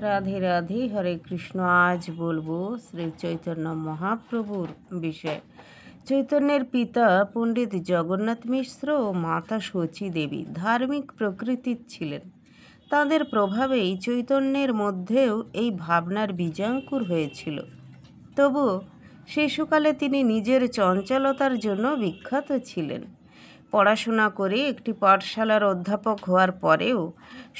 রাধে রাধে, হরে কৃষ্ণ। আজ বলবো শ্রী চৈতন্য মহাপ্রভুর বিষয়ে। চৈতন্যের পিতা পণ্ডিত জগন্নাথ মিশ্র ও মাতা শচী দেবী ধার্মিক প্রকৃতির ছিলেন। তাদের প্রভাবেই চৈতন্যের মধ্যেও এই ভাবনার বীজাঙ্কুর হয়েছিল। তবুও শিশুকালে তিনি নিজের চঞ্চলতার জন্য বিখ্যাত ছিলেন। পড়াশোনা করে একটি পাঠশালার অধ্যাপক হওয়ার পরেও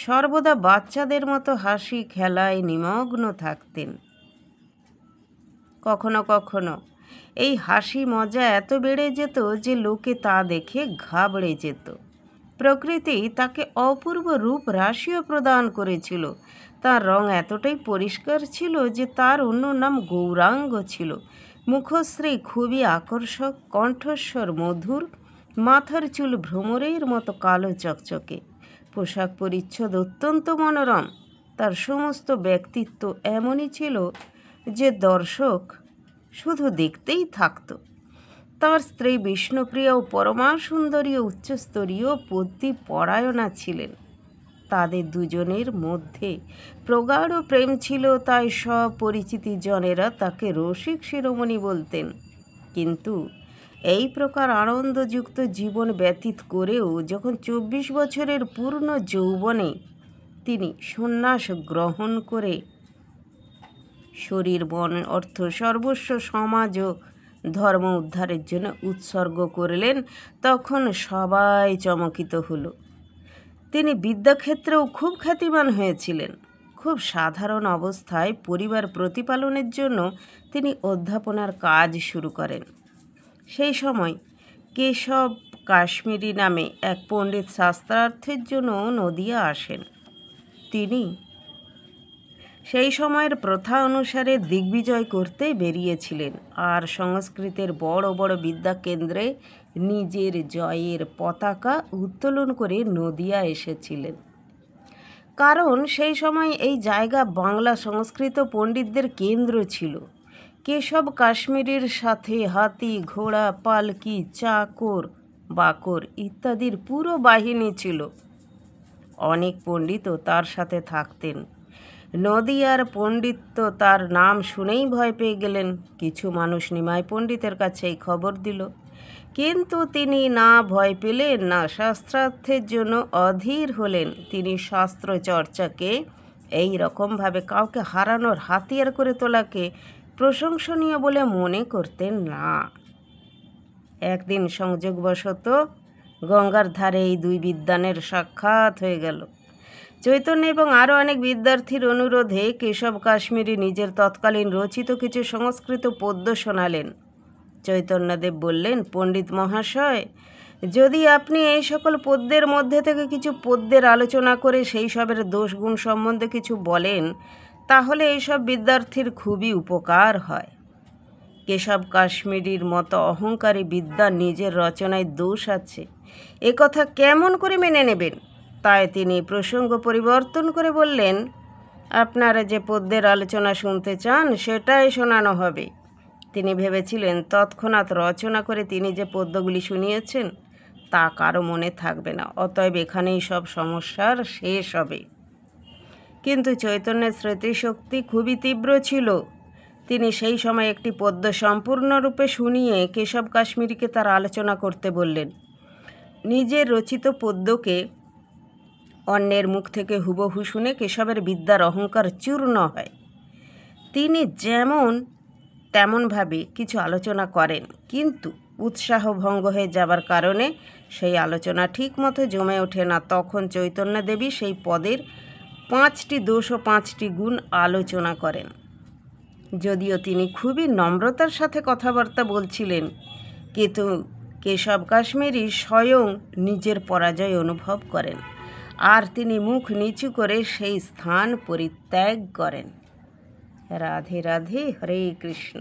সর্বদা বাচ্চাদের মতো হাসি খেলায় নিমগ্ন থাকতেন। কখনো কখনো এই হাসি মজা এত বেড়ে যেত যে লোকে তা দেখে ঘাবড়ে যেত। প্রকৃতি তাকে অপূর্ব রূপ রাশিও প্রদান করেছিল। তার রং এতটাই পরিষ্কার ছিল যে তার অন্য নাম গৌরাঙ্গ ছিল। মুখশ্রী খুবই আকর্ষক, কণ্ঠস্বর মধুর, মাথার চুল ভ্রমরের মতো কালো চকচকে, পোশাক পরিচ্ছদ অত্যন্ত মনোরম। তার সমস্ত ব্যক্তিত্ব এমনই ছিল যে দর্শক শুধু দেখতেই থাকত। তার স্ত্রী বিষ্ণুপ্রিয়া ও পরমা সুন্দরী ও উচ্চস্তরীয় পতি পরায়ণা ছিলেন। তাদের দুজনের মধ্যে প্রগাঢ় প্রেম ছিল, তাই সব পরিচিতি জনেরা তাকে রসিক শিরোমণি বলতেন। কিন্তু এই প্রকার আনন্দযুক্ত জীবন ব্যতীত করেও যখন 24 বছরের পূর্ণ যৌবনে তিনি সন্ন্যাস গ্রহণ করে শরীর, মন, অর্থ সর্বস্ব সমাজ ও ধর্ম উদ্ধারের জন্য উৎসর্গ করলেন, তখন সবাই চমকিত হলো। তিনি বিদ্যাক্ষেত্রেও খুব খ্যাতিমান হয়েছিলেন। খুব সাধারণ অবস্থায় পরিবার প্রতিপালনের জন্য তিনি অধ্যাপনার কাজ শুরু করেন। সেই সময় কেশব কাশ্মীরি নামে এক পণ্ডিত শাস্ত্রার্থের জন্য নদিয়া আসেন। তিনি সেই সময়ের প্রথা অনুসারে দিগ্বিজয় করতে বেরিয়েছিলেন আর সংস্কৃতের বড় বড় বিদ্যাকেন্দ্রে নিজের জয়ের পতাকা উত্তোলন করে নদিয়া এসেছিলেন। কারণ সেই সময় এই জায়গা বাংলা সংস্কৃত পণ্ডিতদের কেন্দ্র ছিল। কেশব কাশ্মীরের সাথে হাতি, ঘোড়া, পালকি, চাকর বাকর ইত্যাদির পুরো বাহিনী ছিল। অনেক পণ্ডিতও তার সাথে থাকতেন। নদিয়ার পণ্ডিত তার নাম শুনেই ভয় পেয়ে গেলেন। কিছু মানুষ নিমাই পণ্ডিতের কাছে এই খবর দিল, কিন্তু তিনি না ভয় পেলেন না শাস্ত্রার্থের জন্য অধীর হলেন। তিনি শাস্ত্র চর্চাকে এই রকমভাবে কাউকে হারানোর হাতিয়ার করে তোলাকে প্রশংসনীয় বলে মনে করতেন না। একদিন সংযোগবশত গঙ্গার ধারে এই দুই বিদ্বানের সাক্ষাৎ হয়ে গেল। চৈতন্য এবং আরও অনেক বিদ্যার্থীর অনুরোধে কেশব কাশ্মীরি নিজের তৎকালীন রচিত কিছু সংস্কৃত পদ্য শোনালেন। চৈতন্যদেব বললেন, পণ্ডিত মহাশয়, যদি আপনি এই সকল পদ্যের মধ্যে থেকে কিছু পদ্যের আলোচনা করে সেই সবের দোষগুণ সম্বন্ধে কিছু বলেন, তাহলে এইসব বিদ্যার্থীর খুবই উপকার হয়। কেশব কাশ্মীরির মতো অহংকারী বিদ্যার নিজের রচনায় দোষ আছে, এ কথা কেমন করে মেনে নেবেন? তাই তিনি প্রসঙ্গ পরিবর্তন করে বললেন, আপনারা যে পদ্যের আলোচনা শুনতে চান সেটাই শোনানো হবে। তিনি ভেবেছিলেন তৎক্ষণাৎ রচনা করে তিনি যে পদ্যগুলি শুনিয়েছেন তা কারো মনে থাকবে না, অতএব এখানেই সব সমস্যার শেষ হবে। কিন্তু চৈতন্যের স্মৃতিশক্তি খুবই তীব্র ছিল। তিনি সেই সময় একটি পদ্য সম্পূর্ণরূপে শুনিয়ে কেশব কাশ্মীরিকে তার আলোচনা করতে বললেন। নিজের রচিত পদ্যকে অন্যের মুখ থেকে হুবহু শুনে কেশবের বিদ্যার অহংকার চূর্ণ হয়। তিনি যেমন তেমনভাবে কিছু আলোচনা করেন, কিন্তু উৎসাহ ভঙ্গ হয়ে যাবার কারণে সেই আলোচনা ঠিকমতো জমে ওঠে না। তখন চৈতন্যদেবী সেই পদের 5টি দোষ ও 5টি গুণ আলোচনা করেন। যদিও তিনি খুবই নম্রতার সাথে কথাবার্তা বলছিলেন, কিন্তু কেশব কাশ্মীরি স্বয়ং নিজের পরাজয় অনুভব করেন আর তিনি মুখ নিচু করে সেই স্থান পরিত্যাগ করেন। রাধে রাধে, হরে কৃষ্ণ।